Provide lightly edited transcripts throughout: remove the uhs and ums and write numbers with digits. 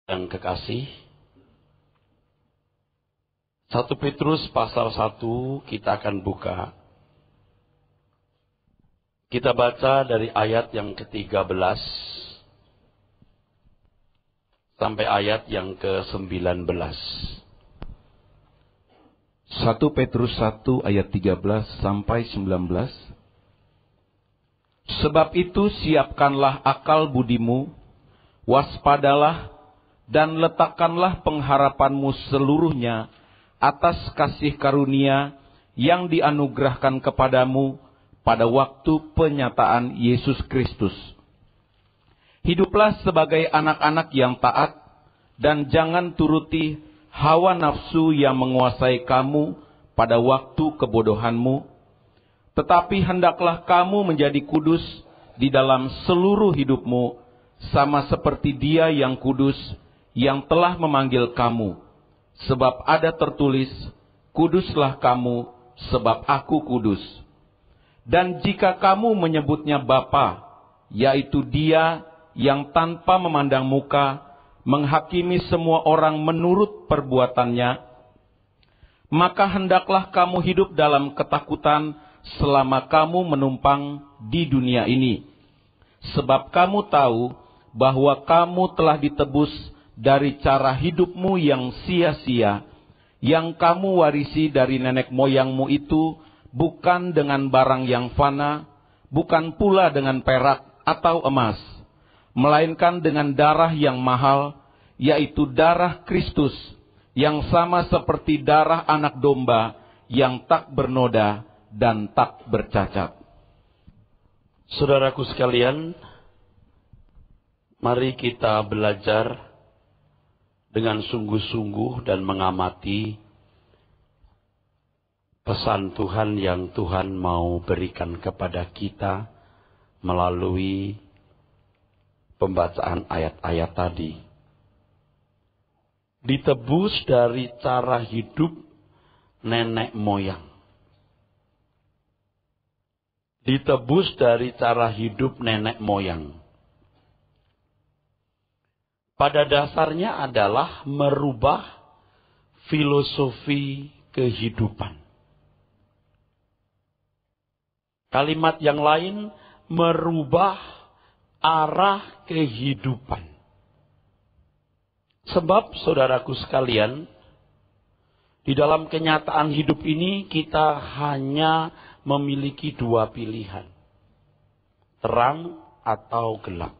Yang kekasih, 1 Petrus pasal 1 kita akan buka. Kita baca dari ayat yang ke-13 sampai ayat yang ke-19. 1 Petrus 1 ayat 13 sampai 19. Sebab itu siapkanlah akal budimu, waspadalah, dan letakkanlah pengharapanmu seluruhnya atas kasih karunia yang dianugerahkan kepadamu pada waktu penyataan Yesus Kristus. Hiduplah sebagai anak-anak yang taat, dan jangan turuti hawa nafsu yang menguasai kamu pada waktu kebodohanmu, tetapi hendaklah kamu menjadi kudus di dalam seluruh hidupmu, sama seperti Dia yang kudus, yang telah memanggil kamu. Sebab ada tertulis, kuduslah kamu, sebab aku kudus. Dan jika kamu menyebutnya Bapa, yaitu Dia yang tanpa memandang muka, menghakimi semua orang menurut perbuatannya, maka hendaklah kamu hidup dalam ketakutan selama kamu menumpang di dunia ini. Sebab kamu tahu bahwa kamu telah ditebus dari cara hidupmu yang sia-sia, yang kamu warisi dari nenek moyangmu itu, bukan dengan barang yang fana, bukan pula dengan perak atau emas, melainkan dengan darah yang mahal, yaitu darah Kristus, yang sama seperti darah anak domba, yang tak bernoda dan tak bercacat. Saudaraku sekalian, mari kita belajar dengan sungguh-sungguh dan mengamati pesan Tuhan yang Tuhan mau berikan kepada kita melalui pembacaan ayat-ayat tadi. Ditebus dari cara hidup nenek moyang. Ditebus dari cara hidup nenek moyang. Pada dasarnya adalah merubah filosofi kehidupan. Kalimat yang lain, merubah arah kehidupan. Sebab saudaraku sekalian, di dalam kenyataan hidup ini kita hanya memiliki dua pilihan. Terang atau gelap.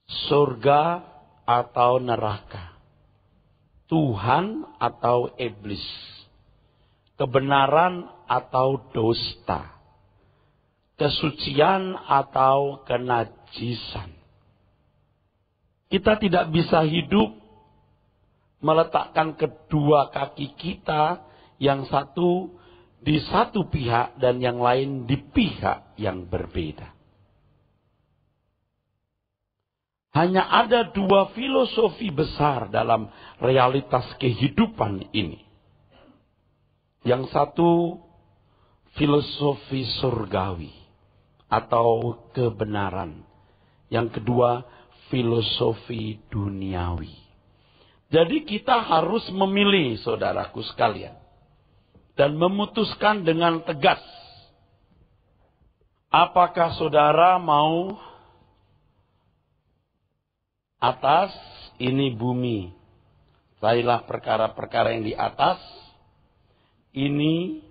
Surga atau neraka. Tuhan atau iblis. Kebenaran atau dusta. Kesucian atau kenajisan. Kita tidak bisa hidup meletakkan kedua kaki kita, yang satu di satu pihak dan yang lain di pihak yang berbeda. Hanya ada dua filosofi besar dalam realitas kehidupan ini. Yang satu, filosofi surgawi atau kebenaran. Yang kedua, filosofi duniawi. Jadi kita harus memilih, saudaraku sekalian, dan memutuskan dengan tegas. Apakah saudara mau atas, ini bumi, carilah perkara-perkara yang di atas, ini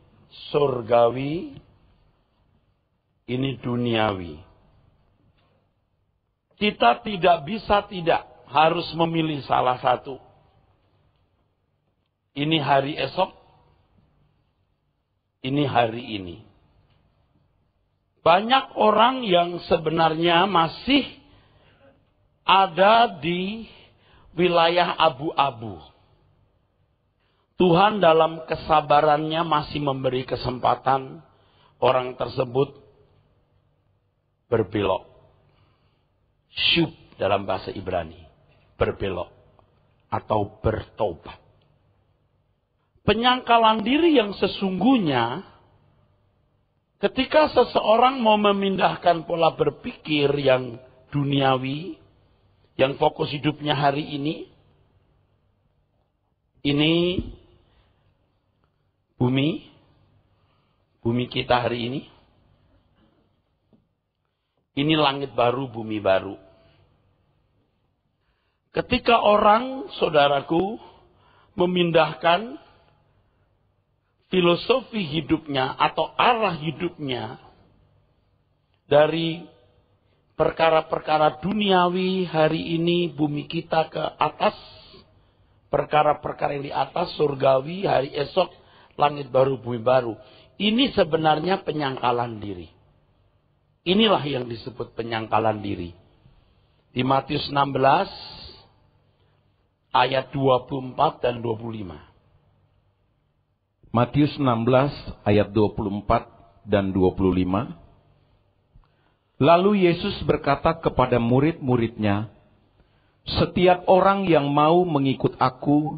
surgawi, ini duniawi. Kita tidak bisa harus memilih salah satu. Ini hari esok, ini hari ini. Banyak orang yang sebenarnya masih ada di wilayah abu-abu. Tuhan dalam kesabarannya masih memberi kesempatan orang tersebut berbelok. Syub dalam bahasa Ibrani. Berbelok. Atau bertobat. Penyangkalan diri yang sesungguhnya, ketika seseorang mau memindahkan pola berpikir yang duniawi, yang fokus hidupnya hari ini bumi kita hari ini. Ini langit baru, bumi baru. Ketika orang, saudaraku, memindahkan filosofi hidupnya atau arah hidupnya dari perkara-perkara duniawi hari ini, bumi kita ke atas, perkara-perkara yang di atas, surgawi, hari esok, langit baru, bumi baru. Ini sebenarnya penyangkalan diri. Inilah yang disebut penyangkalan diri. Di Matius 16, ayat 24 dan 25. Matius 16 ayat 24 dan 25. Lalu Yesus berkata kepada murid-muridnya, setiap orang yang mau mengikut aku,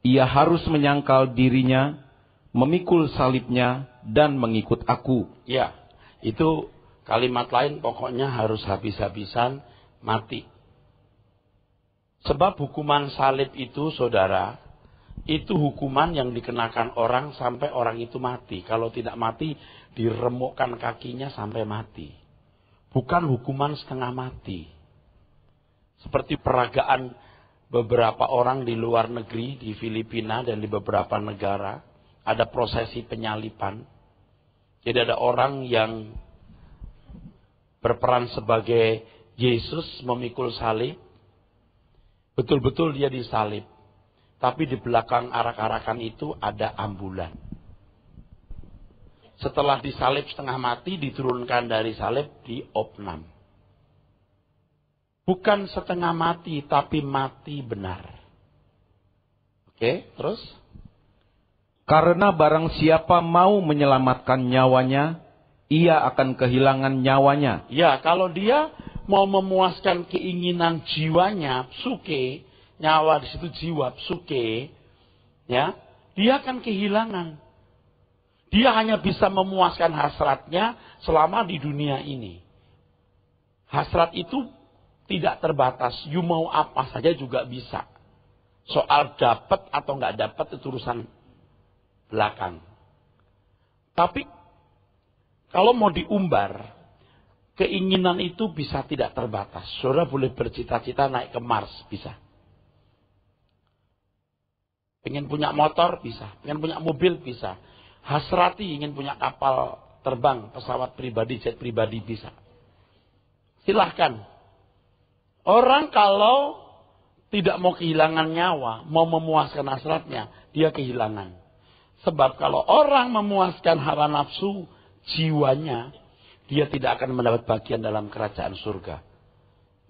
ia harus menyangkal dirinya, memikul salibnya, dan mengikut aku. Ya, itu kalimat lain pokoknya harus habis-habisan mati. Sebab hukuman salib itu, saudara, itu hukuman yang dikenakan orang sampai orang itu mati. Kalau tidak mati, diremukkan kakinya sampai mati. Bukan hukuman setengah mati. Seperti peragaan beberapa orang di luar negeri, di Filipina dan di beberapa negara, ada prosesi penyalipan. Jadi ada orang yang berperan sebagai Yesus memikul salib. Betul-betul dia disalib. Tapi di belakang arak-arakan itu ada ambulan. Setelah disalib setengah mati, diturunkan dari salib di opnam. Bukan setengah mati, tapi mati benar. Oke, terus? Karena barang siapa mau menyelamatkan nyawanya, ia akan kehilangan nyawanya. Ya, kalau dia mau memuaskan keinginan jiwanya, psuke, nyawa di situ jiwa, psuke, ya, dia akan kehilangan. Dia hanya bisa memuaskan hasratnya selama di dunia ini. Hasrat itu tidak terbatas. You mau apa saja juga bisa. Soal dapat atau nggak dapat itu urusan belakang. Tapi kalau mau diumbar, keinginan itu bisa tidak terbatas. Saudara boleh bercita-cita naik ke Mars, bisa. Pengen punya motor, bisa. Pengen punya mobil, bisa. Hasrati ingin punya kapal terbang, pesawat pribadi, jet pribadi, bisa. Silahkan. Orang kalau tidak mau kehilangan nyawa, mau memuaskan hasratnya, dia kehilangan. Sebab kalau orang memuaskan hawa nafsu jiwanya, dia tidak akan mendapat bagian dalam kerajaan surga.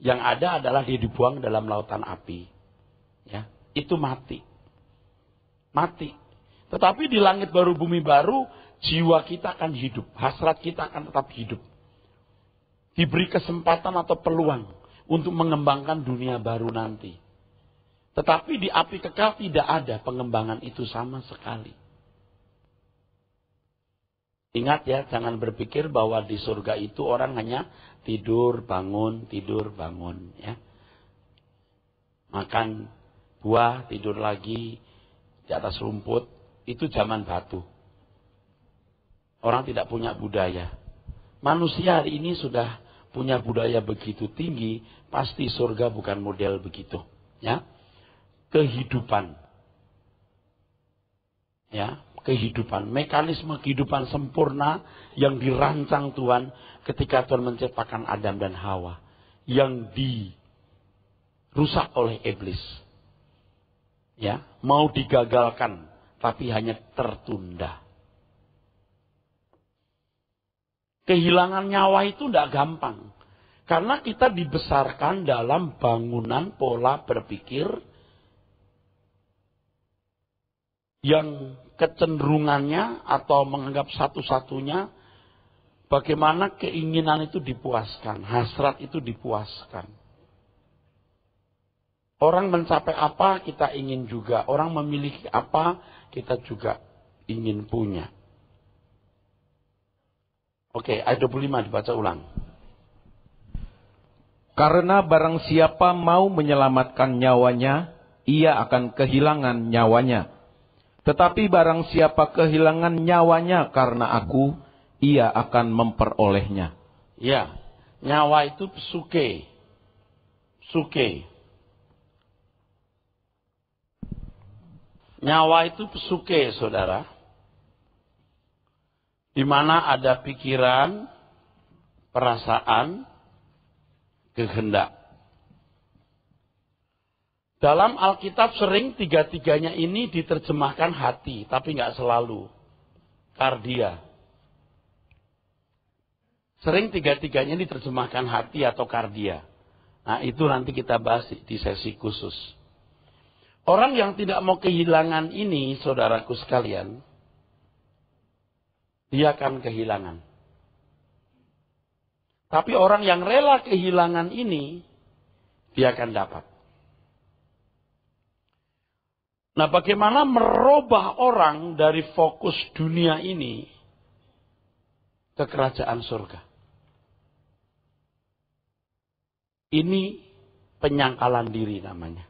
Yang ada adalah dia dibuang dalam lautan api. Ya, itu mati. Mati. Tetapi di langit baru, bumi baru, jiwa kita akan hidup. Hasrat kita akan tetap hidup. Diberi kesempatan atau peluang untuk mengembangkan dunia baru nanti. Tetapi di api kekal tidak ada pengembangan itu sama sekali. Ingat ya, jangan berpikir bahwa di surga itu orang hanya tidur, bangun, ya. Makan buah, tidur lagi di atas rumput. Itu zaman batu. Orang tidak punya budaya. Manusia hari ini sudah punya budaya begitu tinggi, pasti surga bukan model begitu. Ya, kehidupan. Ya, kehidupan. Mekanisme kehidupan sempurna yang dirancang Tuhan ketika Tuhan menciptakan Adam dan Hawa. Yang dirusak oleh iblis. Ya, mau digagalkan. Tapi hanya tertunda. Kehilangan nyawa itu tidak gampang. Karena kita dibesarkan dalam bangunan pola berpikir yang kecenderungannya atau menganggap satu-satunya bagaimana keinginan itu dipuaskan, hasrat itu dipuaskan. Orang mencapai apa, kita ingin juga. Orang memiliki apa, kita juga ingin punya. Oke, ayat 25 dibaca ulang. Karena barang siapa mau menyelamatkan nyawanya, ia akan kehilangan nyawanya. Tetapi barang siapa kehilangan nyawanya karena aku, ia akan memperolehnya. Ya, nyawa itu psuke. Psuke. Nyawa itu psuke, saudara. Di mana ada pikiran, perasaan, kehendak. Dalam Alkitab sering tiga-tiganya ini diterjemahkan hati, tapi nggak selalu. Kardia. Sering tiga-tiganya diterjemahkan hati atau kardia. Nah, itu nanti kita bahas di sesi khusus. Orang yang tidak mau kehilangan ini, saudaraku sekalian, dia akan kehilangan. Tapi orang yang rela kehilangan ini, dia akan dapat. Nah, bagaimana merubah orang dari fokus dunia ini ke kerajaan surga? Ini penyangkalan diri namanya.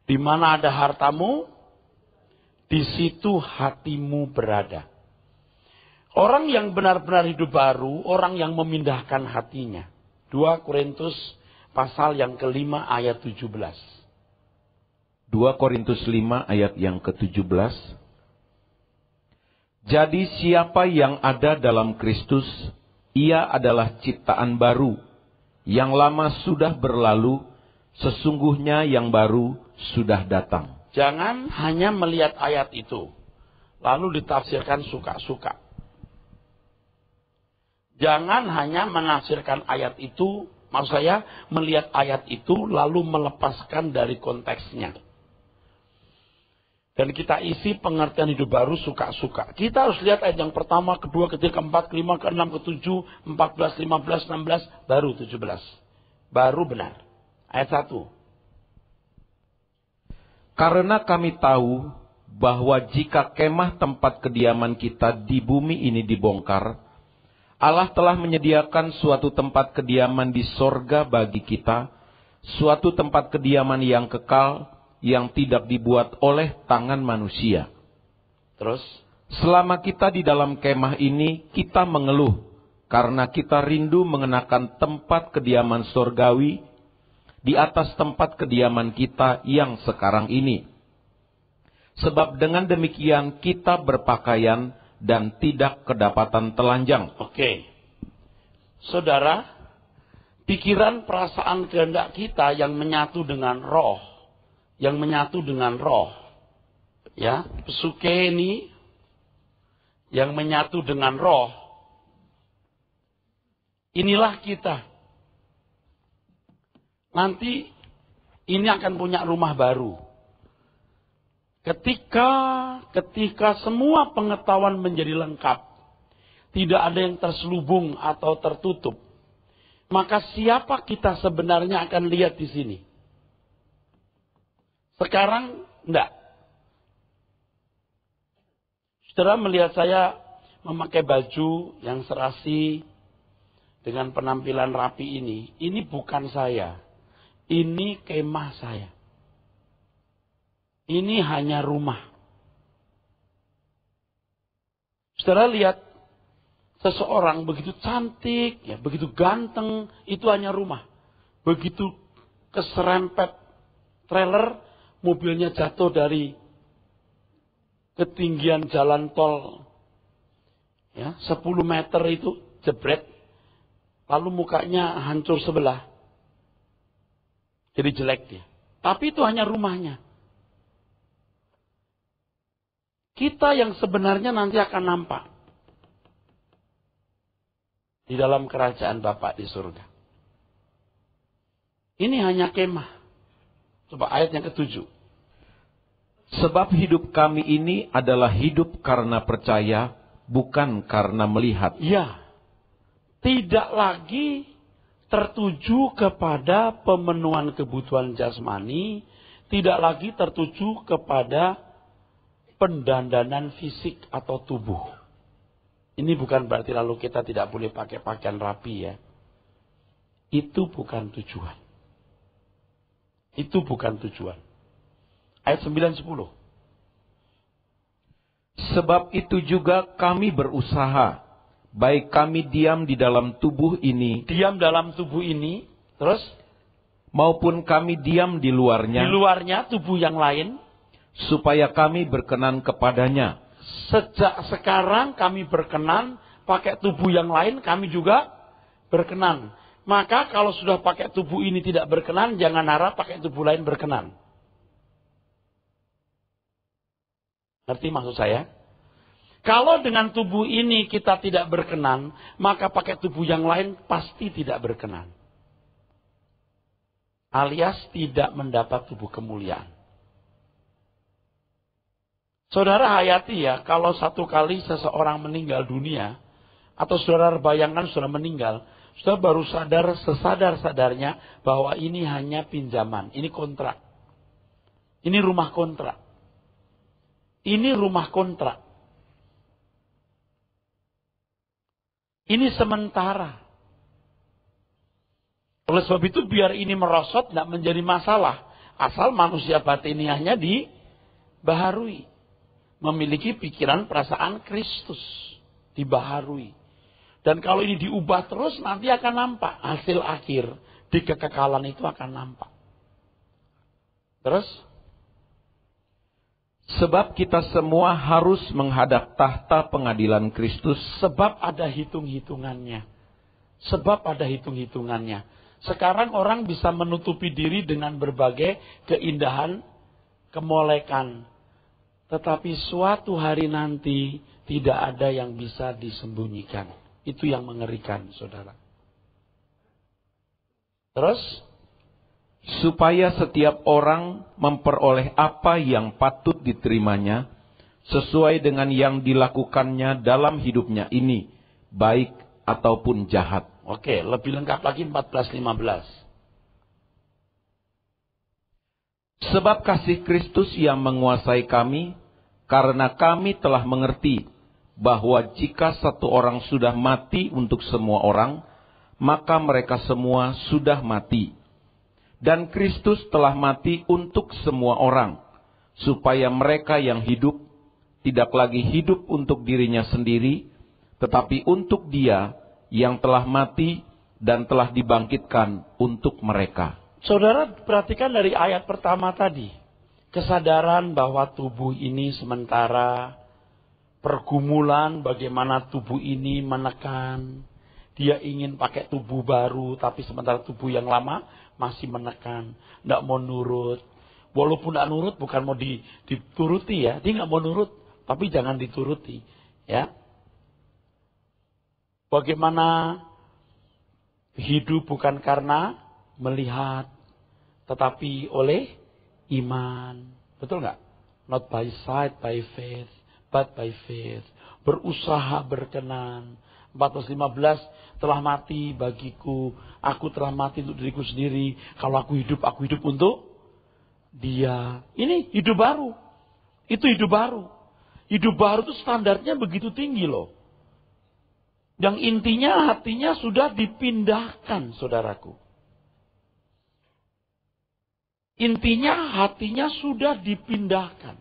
Di mana ada hartamu, di situ hatimu berada. Orang yang benar-benar hidup baru, orang yang memindahkan hatinya. 2 Korintus pasal yang ke-5 ayat 17. 2 Korintus 5 ayat yang ke-17. Jadi siapa yang ada dalam Kristus, ia adalah ciptaan baru. Yang lama sudah berlalu, sesungguhnya yang baru sudah datang. Jangan hanya melihat ayat itu, lalu ditafsirkan suka-suka. Jangan hanya menafsirkan ayat itu, maksud saya melihat ayat itu lalu melepaskan dari konteksnya. Dan kita isi pengertian hidup baru suka-suka. Kita harus lihat ayat yang pertama, kedua, ketiga, keempat, kelima, keenam, ketujuh, 14, 15, 16, baru 17. Baru benar. Ayat 1. Karena kami tahu bahwa jika kemah tempat kediaman kita di bumi ini dibongkar, Allah telah menyediakan suatu tempat kediaman di sorga bagi kita, suatu tempat kediaman yang kekal, yang tidak dibuat oleh tangan manusia. Terus, selama kita di dalam kemah ini, kita mengeluh, karena kita rindu mengenakan tempat kediaman sorgawi, di atas tempat kediaman kita yang sekarang ini. Sebab dengan demikian kita berpakaian dan tidak kedapatan telanjang. Oke. Saudara, pikiran, perasaan, kehendak kita yang menyatu dengan roh, ya, psuke ini yang menyatu dengan roh, inilah kita. Nanti ini akan punya rumah baru. Ketika semua pengetahuan menjadi lengkap, tidak ada yang terselubung atau tertutup, maka siapa kita sebenarnya akan lihat di sini. Sekarang enggak. Saudara melihat saya memakai baju yang serasi dengan penampilan rapi ini bukan saya. Ini kemah saya. Ini hanya rumah. Saudara lihat seseorang begitu cantik, ya, begitu ganteng, itu hanya rumah. Begitu keserempet trailer, mobilnya jatuh dari ketinggian jalan tol, ya, 10 meter itu jebret, lalu mukanya hancur sebelah. Jadi jelek dia. Tapi itu hanya rumahnya. Kita yang sebenarnya nanti akan nampak di dalam kerajaan Bapa di surga. Ini hanya kemah. Coba ayat yang ke-7. Sebab hidup kami ini adalah hidup karena percaya, bukan karena melihat. Ya, tidak lagi tertuju kepada pemenuhan kebutuhan jasmani, tidak lagi tertuju kepada pendandanan fisik atau tubuh. Ini bukan berarti lalu kita tidak boleh pakai pakaian rapi, ya. Itu bukan tujuan. Itu bukan tujuan. Ayat 9-10. Sebab itu juga kami berusaha, baik kami diam di dalam tubuh ini, Diam dalam tubuh ini, terus maupun kami diam di di luarnya, luarnya tubuh yang lain. supaya kami berkenan kepadanya. Sejak sekarang kami berkenan, pakai tubuh yang lain kami juga berkenan. Maka kalau sudah pakai tubuh ini tidak berkenan, jangan harap pakai tubuh lain berkenan. Ngerti maksud saya? Kalau dengan tubuh ini kita tidak berkenan, maka pakai tubuh yang lain pasti tidak berkenan. Alias tidak mendapat tubuh kemuliaan. Saudara hayati ya, kalau satu kali seseorang meninggal dunia, atau saudara bayangkan saudara meninggal, saudara baru sadar sesadar-sadarnya bahwa ini hanya pinjaman, ini kontrak. Ini rumah kontrak. Ini rumah kontrak. Ini sementara. Oleh sebab itu biar ini merosot tidak menjadi masalah. Asal manusia batiniahnya dibaharui. Memiliki pikiran perasaan Kristus. Dibaharui. Dan kalau ini diubah terus nanti akan nampak. Hasil akhir di kekekalan itu akan nampak. Terus? Sebab kita semua harus menghadap tahta pengadilan Kristus. Sebab ada hitung-hitungannya. Sebab ada hitung-hitungannya. Sekarang orang bisa menutupi diri dengan berbagai keindahan, kemolekan. Tetapi suatu hari nanti tidak ada yang bisa disembunyikan. Itu yang mengerikan, saudara. Terus? Supaya setiap orang memperoleh apa yang patut diterimanya, sesuai dengan yang dilakukannya dalam hidupnya ini, baik ataupun jahat. Oke, lebih lengkap lagi 14-15. Sebab kasih Kristus yang menguasai kami, karena kami telah mengerti bahwa jika satu orang sudah mati untuk semua orang, maka mereka semua sudah mati. Dan Kristus telah mati untuk semua orang, supaya mereka yang hidup tidak lagi hidup untuk dirinya sendiri, tetapi untuk Dia yang telah mati dan telah dibangkitkan untuk mereka. Saudara perhatikan dari ayat pertama tadi. Kesadaran bahwa tubuh ini sementara. Pergumulan bagaimana tubuh ini menekan. Dia ingin pakai tubuh baru, tapi sementara tubuh yang lama masih menekan. Tidak mau nurut. Walaupun tidak nurut, bukan mau dituruti ya. Dia nggak mau nurut, tapi jangan dituruti. Ya. Bagaimana hidup bukan karena melihat, tetapi oleh iman. Betul nggak? Not by sight, by faith, but by faith. Berusaha berkenan. 14-15, telah mati bagiku. Aku telah mati untuk diriku sendiri. Kalau aku hidup untuk Dia. Ini hidup baru. Itu hidup baru. Hidup baru itu standarnya begitu tinggi loh. Yang intinya hatinya sudah dipindahkan, saudaraku. Intinya hatinya sudah dipindahkan.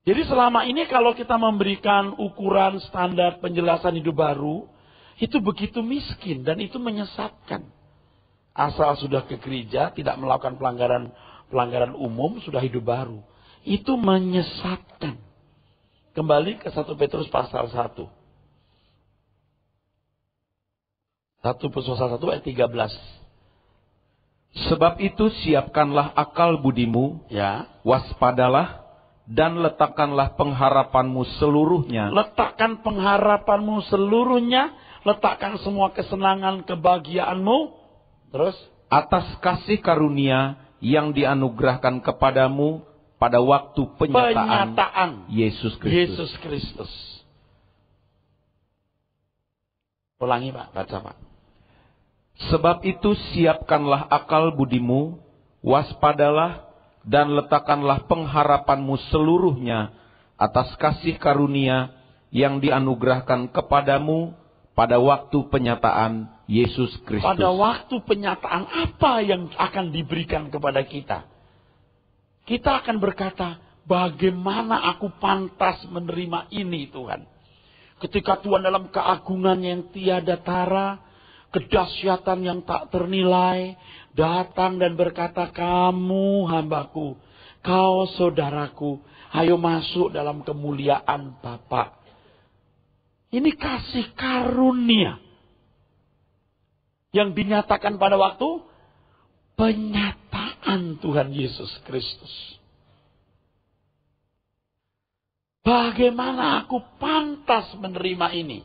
Jadi selama ini kalau kita memberikan ukuran standar penjelasan hidup baru, itu begitu miskin dan itu menyesatkan. Asal sudah ke gereja, tidak melakukan pelanggaran umum, sudah hidup baru. Itu menyesatkan. Kembali ke 1 Petrus pasal 1. 1 Petrus pasal 1 ayat 13. Sebab itu siapkanlah akal budimu, Ya. waspadalah, dan letakkanlah pengharapanmu seluruhnya. Letakkan pengharapanmu seluruhnya. Letakkan semua kesenangan, kebahagiaanmu. Terus? Atas kasih karunia yang dianugerahkan kepadamu pada waktu penyataan Yesus Kristus. Ulangi Pak, baca Pak. Sebab itu siapkanlah akal budimu, waspadalah, dan letakkanlah pengharapanmu seluruhnya atas kasih karunia yang dianugerahkan kepadamu pada waktu penyataan Yesus Kristus. Pada waktu penyataan apa yang akan diberikan kepada kita? Kita akan berkata, bagaimana aku pantas menerima ini Tuhan? Ketika Tuhan dalam keagungan yang tiada tara, kedahsyatan yang tak ternilai, datang dan berkata, kamu hambaku, kau saudaraku, ayo masuk dalam kemuliaan Bapa. Ini kasih karunia yang dinyatakan pada waktu penyataan Tuhan Yesus Kristus. Bagaimana aku pantas menerima ini?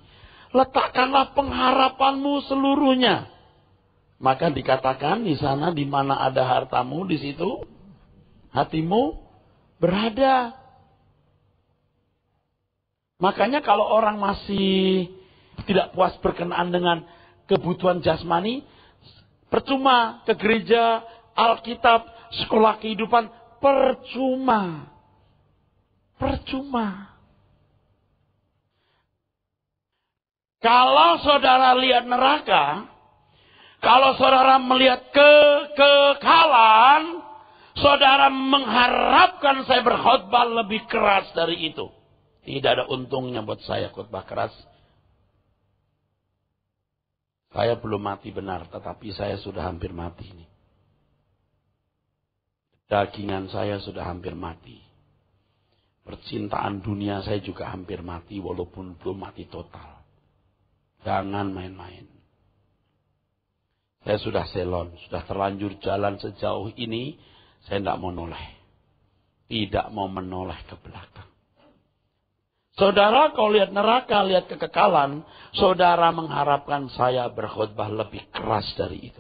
Letakkanlah pengharapanmu seluruhnya. Maka dikatakan di sana, di mana ada hartamu, di situ hatimu berada. Makanya kalau orang masih tidak puas berkenaan dengan kebutuhan jasmani, percuma ke gereja, Alkitab, sekolah kehidupan, percuma. Percuma. Kalau saudara lihat neraka, kalau saudara melihat kekekalan, saudara mengharapkan saya berkhotbah lebih keras dari itu. Tidak ada untungnya buat saya khotbah keras. Saya belum mati benar, tetapi saya sudah hampir mati ini. Dagingan saya sudah hampir mati. Percintaan dunia saya juga hampir mati, walaupun belum mati total. Jangan main-main. Saya sudah selon, sudah terlanjur jalan sejauh ini, saya tidak mau noleh. Tidak mau menoleh ke belakang. Saudara, kalau lihat neraka, lihat kekekalan, saudara mengharapkan saya berkhotbah lebih keras dari itu.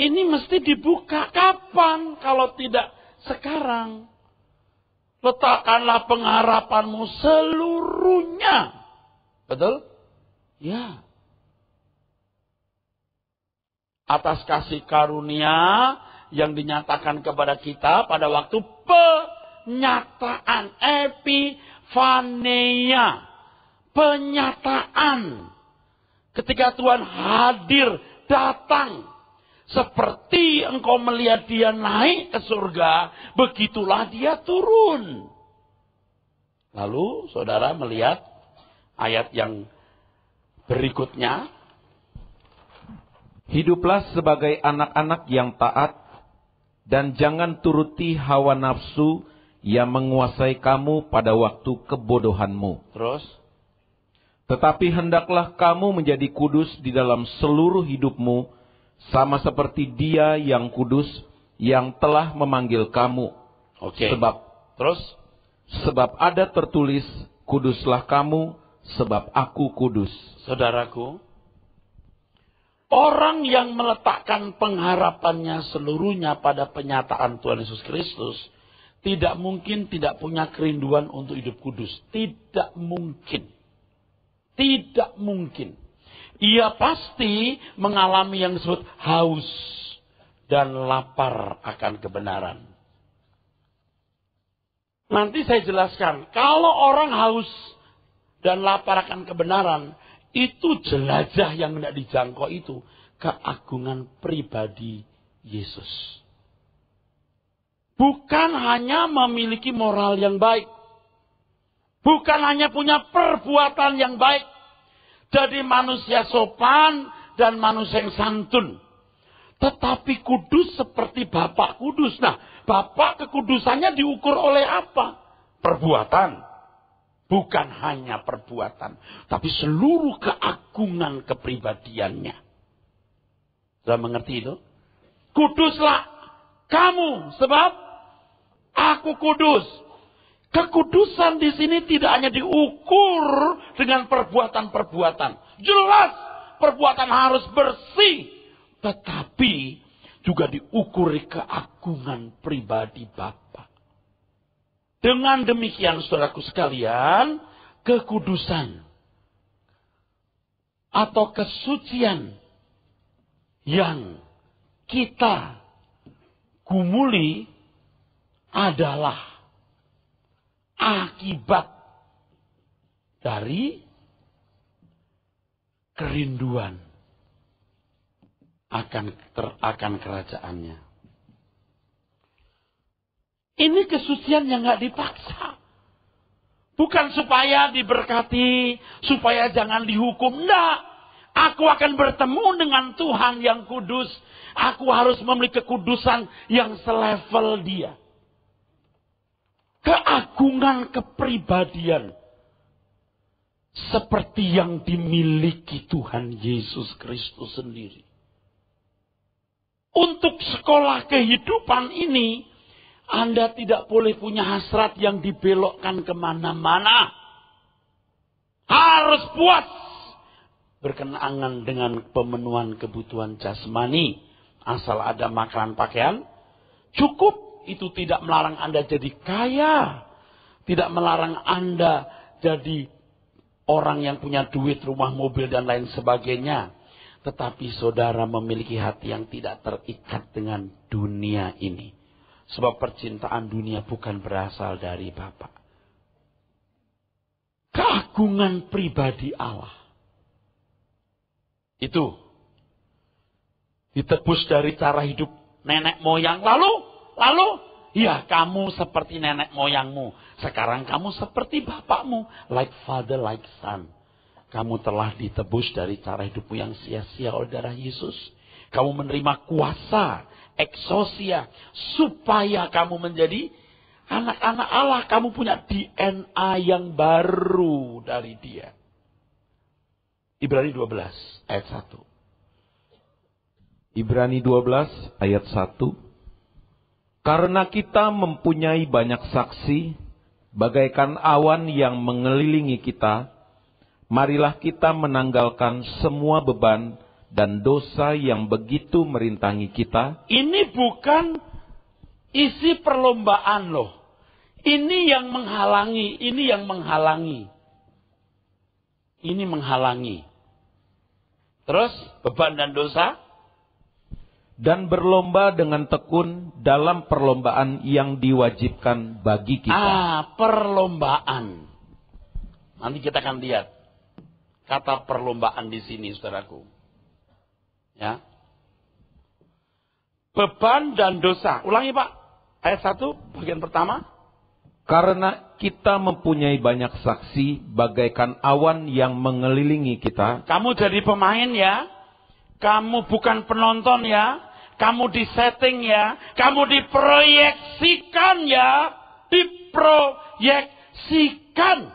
Ini mesti dibuka kapan kalau tidak sekarang? Letakkanlah pengharapanmu seluruhnya. Betul? Ya. Atas kasih karunia yang dinyatakan kepada kita pada waktu penyataan, epifania, penyataan. Ketika Tuhan hadir, datang. Seperti engkau melihat dia naik ke surga, begitulah dia turun. Lalu saudara melihat ayat yang berikutnya. Hiduplah sebagai anak-anak yang taat, dan jangan turuti hawa nafsu yang menguasai kamu pada waktu kebodohanmu. Terus? Tetapi hendaklah kamu menjadi kudus di dalam seluruh hidupmu, sama seperti Dia yang kudus, yang telah memanggil kamu. Oke. Sebab ada tertulis, kuduslah kamu, sebab aku kudus. Saudaraku, orang yang meletakkan pengharapannya seluruhnya pada penyataan Tuhan Yesus Kristus, tidak mungkin tidak punya kerinduan untuk hidup kudus. Tidak mungkin. Tidak mungkin. Ia pasti mengalami yang disebut haus dan lapar akan kebenaran. Nanti saya jelaskan, kalau orang haus dan lapar akan kebenaran, itu jelajah yang tidak dijangkau itu keagungan pribadi Yesus. Bukan hanya memiliki moral yang baik. Bukan hanya punya perbuatan yang baik. Jadi manusia sopan dan manusia yang santun. Tetapi kudus seperti Bapa kudus. Nah, Bapa kekudusannya diukur oleh apa? Perbuatan. Bukan hanya perbuatan. Tapi seluruh keagungan kepribadiannya. Sudah mengerti itu? Kuduslah kamu. Sebab aku kudus. Kekudusan di sini tidak hanya diukur dengan perbuatan-perbuatan. Jelas perbuatan harus bersih. Tetapi juga diukuri keagungan pribadi Bapa. Dengan demikian saudaraku sekalian, kekudusan atau kesucian yang kita gumuli adalah akibat dari kerinduan akan kerajaannya. Ini kesucian yang gak dipaksa. Bukan supaya diberkati, supaya jangan dihukum. Enggak. Aku akan bertemu dengan Tuhan yang kudus. Aku harus memiliki kekudusan yang selevel dia. Keagungan kepribadian. Seperti yang dimiliki Tuhan Yesus Kristus sendiri. Untuk sekolah kehidupan ini, Anda tidak boleh punya hasrat yang dibelokkan kemana-mana. Harus puas berkenaan dengan pemenuhan kebutuhan jasmani. Asal ada makanan pakaian, cukup. Itu tidak melarang Anda jadi kaya. Tidak melarang Anda jadi orang yang punya duit, rumah, mobil, dan lain sebagainya. Tetapi saudara memiliki hati yang tidak terikat dengan dunia ini. Sebab percintaan dunia bukan berasal dari Bapa. Keagungan pribadi Allah. Itu ditebus dari cara hidup nenek moyang. Lalu, ya kamu seperti nenek moyangmu. Sekarang kamu seperti bapakmu. Like father, like son. Kamu telah ditebus dari cara hidupmu yang sia-sia oleh darah Yesus. Kamu menerima kuasa, eksosia, supaya kamu menjadi anak-anak Allah. Kamu punya DNA yang baru dari Dia. Ibrani 12 ayat 1. Ibrani 12 ayat 1. Karena kita mempunyai banyak saksi, bagaikan awan yang mengelilingi kita, marilah kita menanggalkan semua beban dan dosa yang begitu merintangi kita. Ini bukan isi perlombaan loh. Ini yang menghalangi, Ini menghalangi. Terus beban dan dosa. Dan berlomba dengan tekun dalam perlombaan yang diwajibkan bagi kita. Perlombaan. Nanti kita akan lihat kata perlombaan di sini, saudaraku. Ya. Beban dan dosa. Ulangi Pak. Ayat 1, bagian pertama. Karena kita mempunyai banyak saksi bagaikan awan yang mengelilingi kita. Kamu jadi pemain ya. Kamu bukan penonton ya. Kamu disetting ya. Kamu diproyeksikan ya. Diproyeksikan.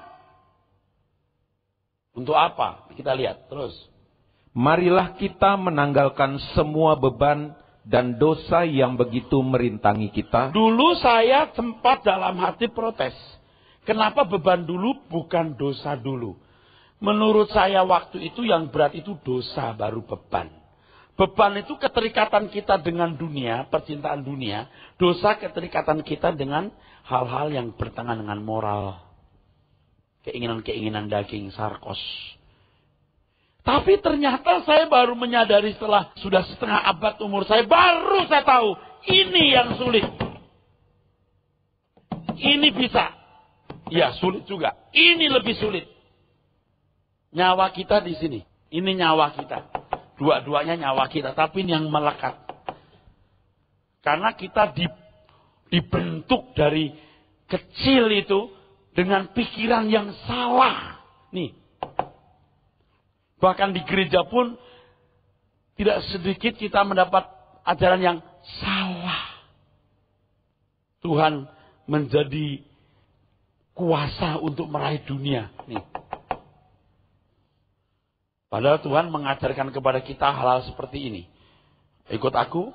Untuk apa? Kita lihat terus. Marilah kita menanggalkan semua beban dan dosa yang begitu merintangi kita. Dulu saya sempat dalam hati protes. Kenapa beban dulu bukan dosa dulu? Menurut saya waktu itu yang berat itu dosa baru beban. Beban itu keterikatan kita dengan dunia, percintaan dunia. Dosa keterikatan kita dengan hal-hal yang bertentangan dengan moral. Keinginan-keinginan daging, sarkos. Tapi ternyata saya baru menyadari setelah sudah setengah abad umur saya. Baru saya tahu, ini yang sulit. Ini bisa. Ya sulit juga. Ini lebih sulit. Nyawa kita di sini. Ini nyawa kita. Dua-duanya nyawa kita. Tapi ini yang melekat. Karena kita dibentuk dari kecil itu dengan pikiran yang salah. Nih. Bahkan di gereja pun tidak sedikit kita mendapat ajaran yang salah. Tuhan menjadi kuasa untuk meraih dunia. Nih. Padahal Tuhan mengajarkan kepada kita hal-hal seperti ini. Ikut aku,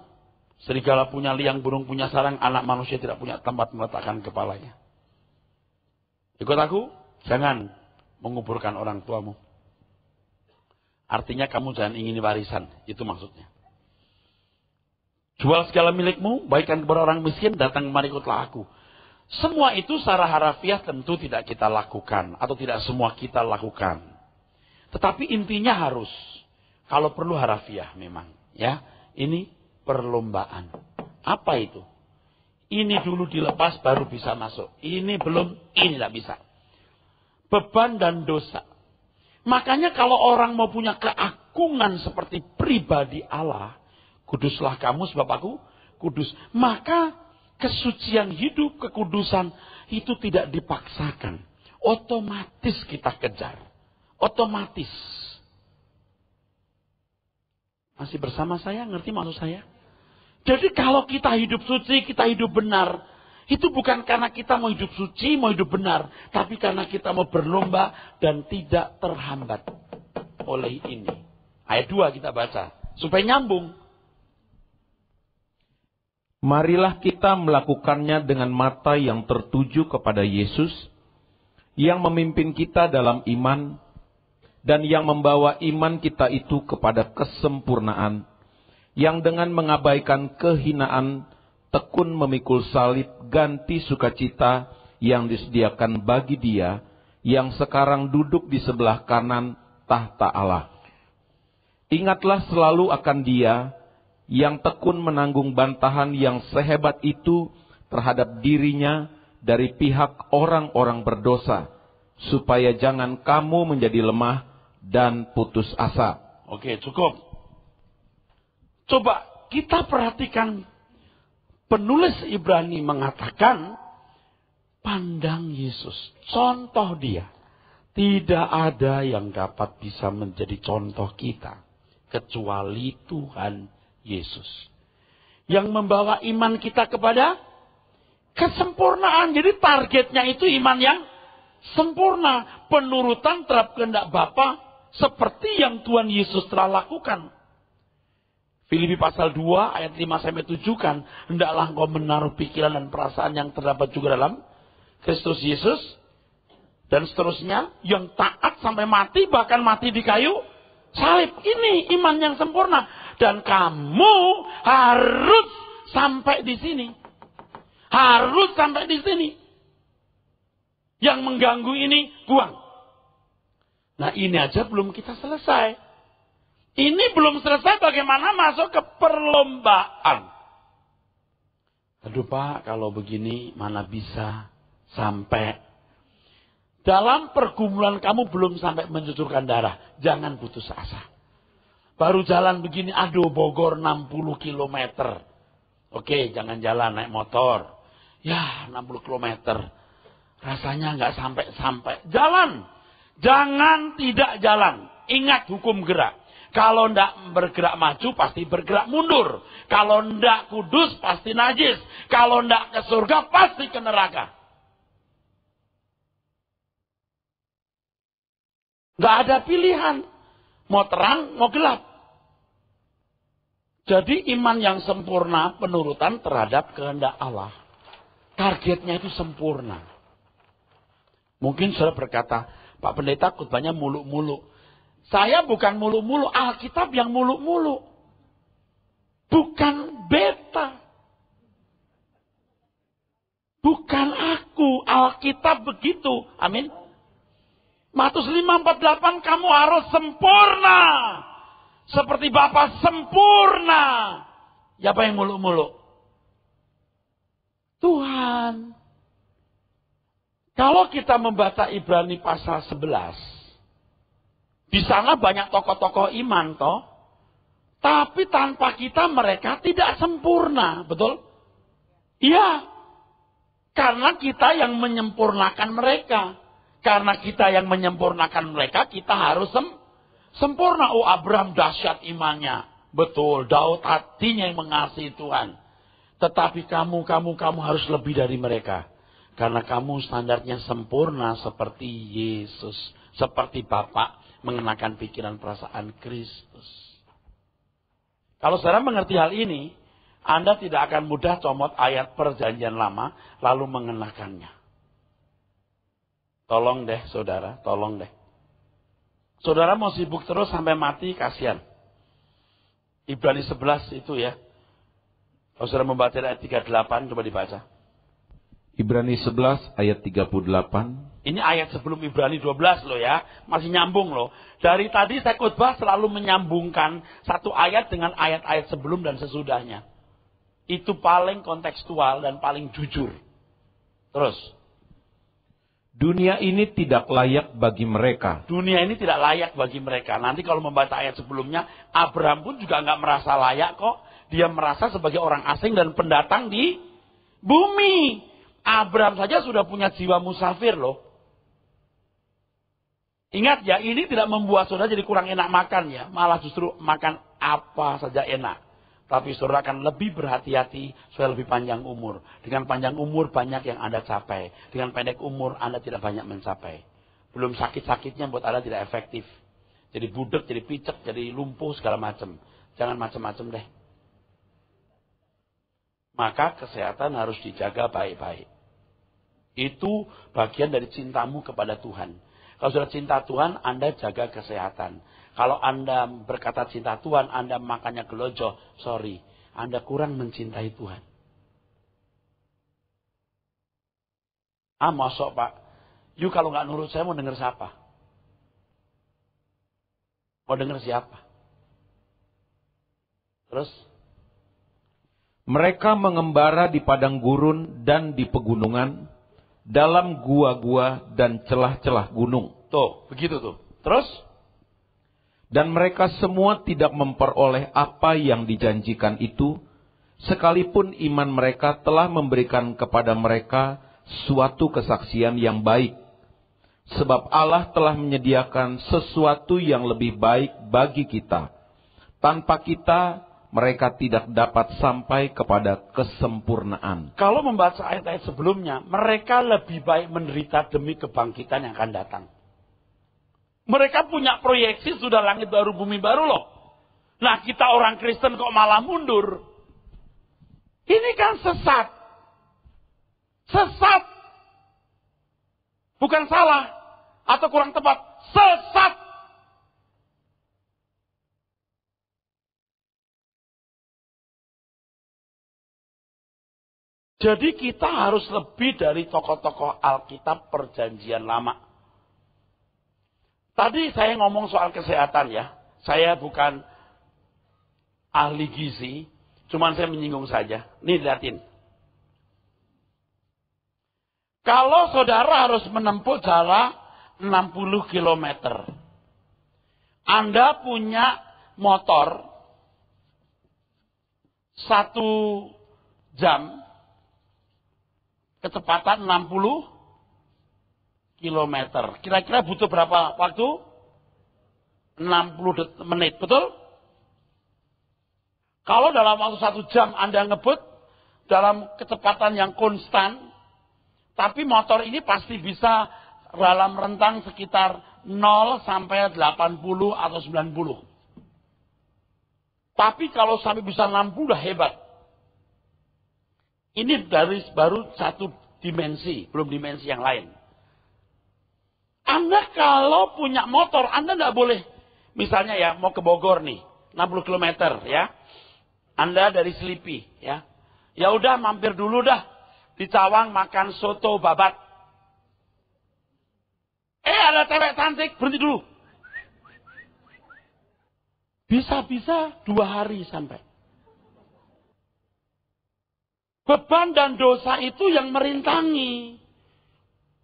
serigala punya liang, burung punya sarang, anak manusia tidak punya tempat meletakkan kepalanya. Ikut aku, jangan menguburkan orang tuamu. Artinya kamu jangan ingini warisan, itu maksudnya. Jual segala milikmu, baikkan kepada orang miskin, datang kemari ikutlah aku. Semua itu secara harafiah tentu tidak kita lakukan, atau tidak semua kita lakukan. Tetapi intinya harus, kalau perlu harafiah memang. Ya, ini perlombaan. Apa itu? Ini dulu dilepas baru bisa masuk. Ini belum, ini tidak bisa. Beban dan dosa. Makanya kalau orang mau punya keagungan seperti pribadi Allah, kuduslah kamu sebab aku kudus. Maka kesucian hidup, kekudusan itu tidak dipaksakan. Otomatis kita kejar. Otomatis. Masih bersama saya? Ngerti maksud saya? Jadi kalau kita hidup suci, kita hidup benar. Itu bukan karena kita mau hidup suci, mau hidup benar. Tapi karena kita mau berlomba dan tidak terhambat oleh ini. Ayat 2 kita baca. Supaya nyambung. Marilah kita melakukannya dengan mata yang tertuju kepada Yesus, yang memimpin kita dalam iman, dan yang membawa iman kita itu kepada kesempurnaan, yang dengan mengabaikan kehinaan, tekun memikul salib, ganti sukacita yang disediakan bagi Dia, yang sekarang duduk di sebelah kanan tahta Allah. Ingatlah selalu akan Dia, yang tekun menanggung bantahan yang sehebat itu terhadap dirinya dari pihak orang-orang berdosa, supaya jangan kamu menjadi lemah dan putus asa. Oke, cukup. Coba kita perhatikan, penulis Ibrani mengatakan, pandang Yesus, contoh Dia. Tidak ada yang dapat bisa menjadi contoh kita, kecuali Tuhan Yesus. Yang membawa iman kita kepada kesempurnaan. Jadi targetnya itu iman yang sempurna. Penurutan terhadap kehendak Bapa seperti yang Tuhan Yesus telah lakukan. Filipi pasal 2 ayat 5-7 kan. Hendaklah engkau menaruh pikiran dan perasaan yang terdapat juga dalam Kristus Yesus. Dan seterusnya. Yang taat sampai mati, bahkan mati di kayu salib. Ini iman yang sempurna. Dan kamu harus sampai di sini. Harus sampai di sini. Yang mengganggu ini, buang. Nah ini aja belum kita selesai. Ini belum selesai bagaimana masuk ke perlombaan. Aduh Pak, kalau begini mana bisa sampai. Dalam pergumulan kamu belum sampai mencucurkan darah. Jangan putus asa. Baru jalan begini, aduh Bogor 60 km. Oke, jangan jalan, naik motor. Ya, 60 km. Rasanya nggak sampai-sampai. Jalan. Jangan tidak jalan. Ingat hukum gerak. Kalau ndak bergerak maju, pasti bergerak mundur. Kalau ndak kudus, pasti najis. Kalau ndak ke surga, pasti ke neraka. Nggak ada pilihan. Mau terang, mau gelap. Jadi iman yang sempurna, penurutan terhadap kehendak Allah. Targetnya itu sempurna. Mungkin saudara berkata, Pak Pendeta khotbahnya muluk-muluk. Saya bukan muluk-muluk, Alkitab yang muluk-muluk. Bukan beta. Bukan aku, Alkitab begitu. Amin. Matius 5:48, kamu harus sempurna. Seperti Bapa sempurna. Siapa yang muluk-muluk? Tuhan. Kalau kita membaca Ibrani pasal 11. Di sana banyak tokoh-tokoh iman toh. Tapi tanpa kita mereka tidak sempurna. Betul? Iya. Karena kita yang menyempurnakan mereka. Karena kita yang menyempurnakan mereka, kita harus sempurna. Oh Abraham dahsyat imannya. Betul, Daud hatinya yang mengasihi Tuhan. Tetapi kamu harus lebih dari mereka. Karena kamu standarnya sempurna seperti Yesus. Seperti Bapa mengenakan pikiran perasaan Kristus. Kalau saudara mengerti hal ini, Anda tidak akan mudah comot ayat perjanjian lama lalu mengenakannya. Tolong deh saudara, tolong deh. Saudara mau sibuk terus sampai mati, kasihan. Ibrani 11 itu ya. Kalau saudara membaca ayat 38, coba dibaca. Ibrani 11 ayat 38. Ini ayat sebelum Ibrani 12 loh ya. Masih nyambung loh. Dari tadi saya khotbah selalu menyambungkan satu ayat dengan ayat-ayat sebelum dan sesudahnya. Itu paling kontekstual dan paling jujur. Terus. Dunia ini tidak layak bagi mereka. Dunia ini tidak layak bagi mereka. Nanti kalau membaca ayat sebelumnya, Abraham pun juga nggak merasa layak kok. Dia merasa sebagai orang asing dan pendatang di bumi. Abraham saja sudah punya jiwa musafir loh. Ingat ya, ini tidak membuat saudara jadi kurang enak makan ya. Malah justru makan apa saja enak. Tapi saudara akan lebih berhati-hati supaya lebih panjang umur. Dengan panjang umur banyak yang Anda capai. Dengan pendek umur Anda tidak banyak mencapai. Belum sakit-sakitnya buat Anda tidak efektif. Jadi budek, jadi picek, jadi lumpuh segala macam. Jangan macam-macam deh. Maka kesehatan harus dijaga baik-baik. Itu bagian dari cintamu kepada Tuhan. Kalau sudah cinta Tuhan, Anda jaga kesehatan. Kalau Anda berkata cinta Tuhan, Anda makannya gelojoh, sorry. Anda kurang mencintai Tuhan. Masuk Pak. You kalau nggak nurut saya mau dengar siapa? Mau dengar siapa? Terus? Mereka mengembara di padang gurun dan di pegunungan, dalam gua-gua dan celah-celah gunung. Tuh, begitu tuh. Terus? Dan mereka semua tidak memperoleh apa yang dijanjikan itu, sekalipun iman mereka telah memberikan kepada mereka suatu kesaksian yang baik. Sebab Allah telah menyediakan sesuatu yang lebih baik bagi kita. Tanpa kita, mereka tidak dapat sampai kepada kesempurnaan. Kalau membaca ayat-ayat sebelumnya, mereka lebih baik menderita demi kebangkitan yang akan datang. Mereka punya proyeksi sudah langit baru, bumi baru loh. Nah kita orang Kristen kok malah mundur. Ini kan sesat. Sesat. Bukan salah. Atau kurang tepat. Sesat. Jadi kita harus lebih dari tokoh-tokoh Alkitab perjanjian lama. Tadi saya ngomong soal kesehatan ya. Saya bukan ahli gizi. Cuman saya menyinggung saja. Nih lihatin. Kalau saudara harus menempuh jarak 60 km. Anda punya motor 1 jam. Kecepatan 60 kilometer. Kira-kira butuh berapa waktu? 60 menit, betul? Kalau dalam waktu 1 jam Anda ngebut dalam kecepatan yang konstan, tapi motor ini pasti bisa dalam rentang sekitar 0 sampai 80 atau 90. Tapi kalau sampai bisa 60 udah hebat. Ini dari baru satu dimensi, belum dimensi yang lain. Anda kalau punya motor, Anda nggak boleh, misalnya ya mau ke Bogor nih, 60 km ya. Anda dari Selipi ya. Ya udah mampir dulu dah di Cawang makan soto babat. Ada cewek cantik, berhenti dulu. Bisa-bisa 2 hari sampai. Beban dan dosa itu yang merintangi.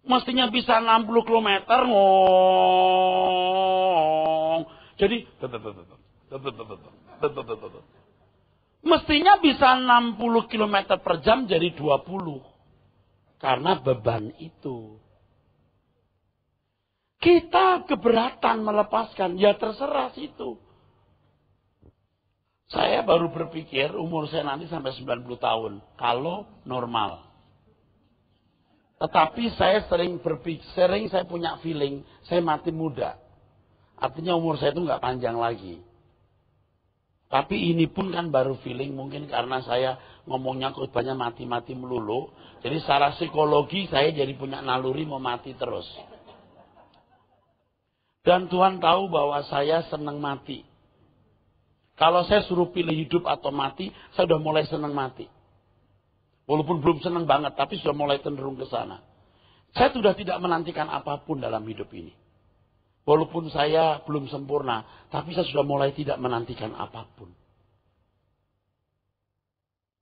Mestinya bisa 60 km ngong. Jadi mestinya bisa 60 km per jam jadi 20. Karena beban itu. Kita keberatan melepaskan, ya terserah situ. Saya baru berpikir umur saya nanti sampai 90 tahun. Kalau normal. Tetapi saya sering saya punya feeling, saya mati muda. Artinya umur saya itu nggak panjang lagi. Tapi ini pun kan baru feeling, mungkin karena saya ngomongnya khotbahnya mati-mati melulu. Jadi secara psikologi saya jadi punya naluri mau mati terus. Dan Tuhan tahu bahwa saya senang mati. Kalau saya suruh pilih hidup atau mati, saya sudah mulai senang mati. Walaupun belum senang banget, tapi sudah mulai cenderung ke sana. Saya sudah tidak menantikan apapun dalam hidup ini. Walaupun saya belum sempurna, tapi saya sudah mulai tidak menantikan apapun.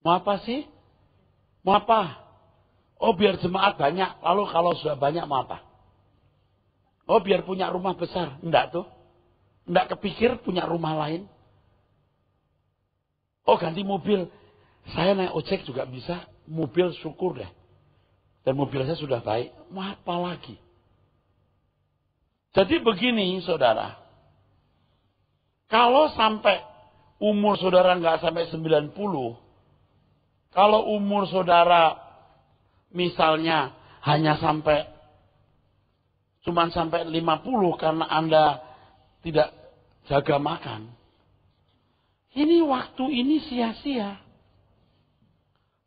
Mau apa sih? Mau apa? Oh biar jemaat banyak, lalu kalau sudah banyak mau apa? Oh biar punya rumah besar, enggak tuh. Enggak kepikir punya rumah lain. Oh ganti mobil, saya naik ojek juga bisa, mobil syukur deh. Dan mobil saya sudah baik, mau apa lagi? Jadi begini saudara, kalau sampai umur saudara nggak sampai 90, kalau umur saudara misalnya hanya cuman sampai 50 karena Anda tidak jaga makan, ini waktu ini sia-sia.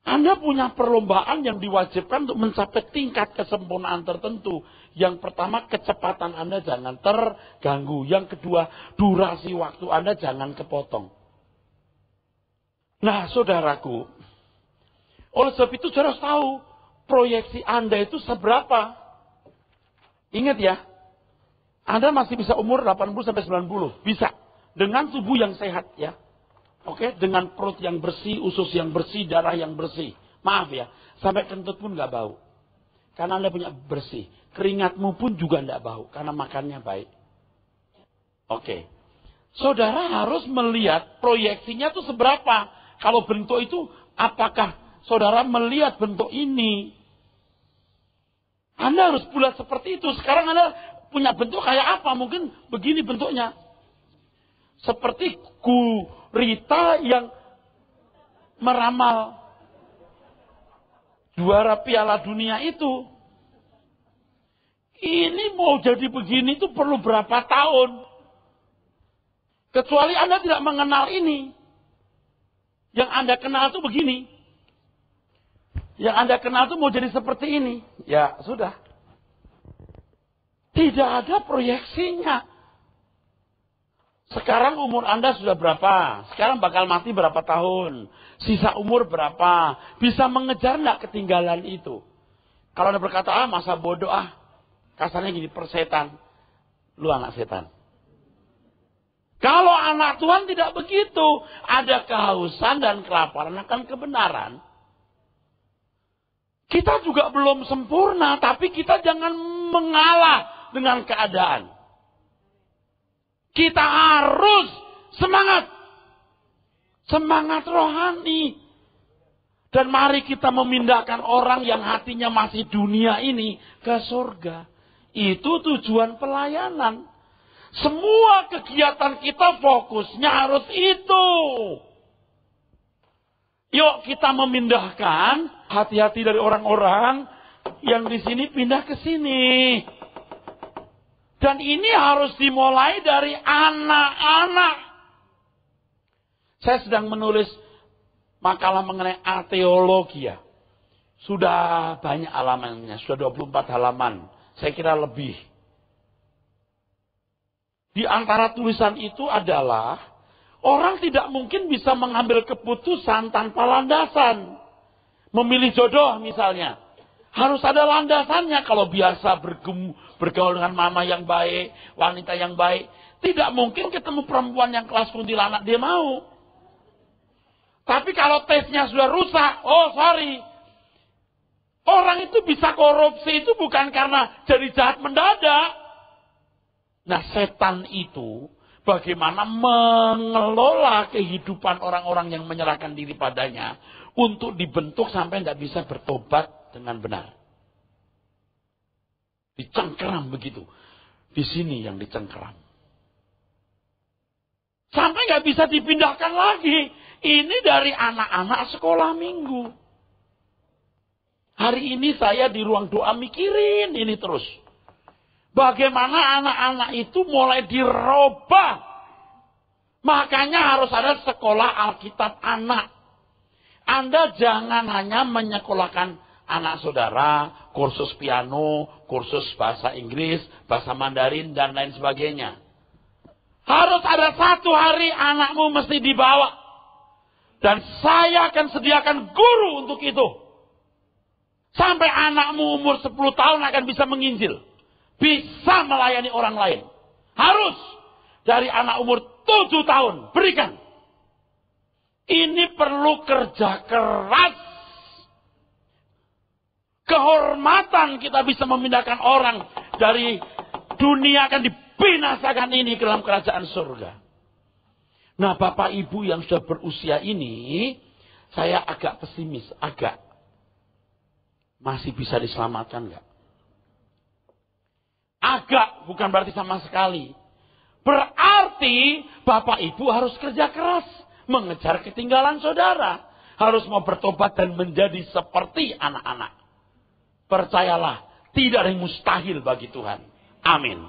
Anda punya perlombaan yang diwajibkan untuk mencapai tingkat kesempurnaan tertentu. Yang pertama, kecepatan Anda jangan terganggu. Yang kedua, durasi waktu Anda jangan kepotong. Nah, saudaraku, oleh sebab itu saudara harus tahu proyeksi Anda itu seberapa. Ingat ya, Anda masih bisa umur 80 sampai 90, bisa dengan tubuh yang sehat ya. Oke, dengan perut yang bersih, usus yang bersih, darah yang bersih. Maaf ya, sampai kentut pun nggak bau. Karena Anda punya bersih. Keringatmu pun juga nggak bau, karena makannya baik. Oke. Saudara harus melihat proyeksinya itu seberapa. Kalau bentuk itu, apakah saudara melihat bentuk ini? Anda harus bulat seperti itu. Sekarang Anda punya bentuk kayak apa? Mungkin begini bentuknya. Seperti gurita yang meramal juara Piala Dunia itu. Ini mau jadi begini itu perlu berapa tahun? Kecuali Anda tidak mengenal ini. Yang Anda kenal itu begini. Yang Anda kenal itu mau jadi seperti ini. Ya sudah. Tidak ada proyeksinya. Sekarang umur Anda sudah berapa? Sekarang bakal mati berapa tahun? Sisa umur berapa? Bisa mengejar nggak ketinggalan itu? Kalau Anda berkata, masa bodoh kasarnya gini, persetan. Lu anak setan. Kalau anak Tuhan tidak begitu. Ada kehausan dan kelaparan akan kebenaran. Kita juga belum sempurna, tapi kita jangan mengalah dengan keadaan. Kita harus semangat. Semangat rohani. Dan mari kita memindahkan orang yang hatinya masih dunia ini ke surga. Itu tujuan pelayanan. Semua kegiatan kita fokusnya harus itu. Yuk kita memindahkan hati-hati dari orang-orang yang di sini pindah ke sini. Dan ini harus dimulai dari anak-anak. Saya sedang menulis makalah mengenai ateologi ya. Sudah banyak halamannya, sudah 24 halaman. Saya kira lebih. Di antara tulisan itu adalah, orang tidak mungkin bisa mengambil keputusan tanpa landasan. Memilih jodoh misalnya. Harus ada landasannya. Kalau biasa bergaul dengan mama yang baik, wanita yang baik, tidak mungkin ketemu perempuan yang kelas kuntilanak dia mau. Tapi kalau tesnya sudah rusak, sorry. Orang itu bisa korupsi itu bukan karena jadi jahat mendadak. Nah, setan itu bagaimana mengelola kehidupan orang-orang yang menyerahkan diri padanya untuk dibentuk sampai tidak bisa bertobat dengan benar. Dicengkeram begitu. Di sini yang dicengkeram. Sampai nggak bisa dipindahkan lagi. Ini dari anak-anak sekolah minggu. Hari ini saya di ruang doa mikirin ini terus. Bagaimana anak-anak itu mulai dirubah. Makanya harus ada sekolah Alkitab anak. Anda jangan hanya menyekolahkan anak saudara, kursus piano, kursus bahasa Inggris, bahasa Mandarin, dan lain sebagainya. Harus ada satu hari anakmu mesti dibawa. Dan saya akan sediakan guru untuk itu. Sampai anakmu umur 10 tahun akan bisa menginjil. Bisa melayani orang lain. Harus. Dari anak umur 7 tahun. Berikan. Ini perlu kerja keras. kehormatan kita bisa memindahkan orang dari dunia akan dibinasakan ini ke dalam kerajaan surga. Nah, Bapak Ibu yang sudah berusia ini, saya agak pesimis, masih bisa diselamatkan nggak? Agak, bukan berarti sama sekali. Berarti Bapak Ibu harus kerja keras, mengejar ketinggalan saudara. Harus mau bertobat dan menjadi seperti anak-anak. Percayalah, tidak ada yang mustahil bagi Tuhan. Amin.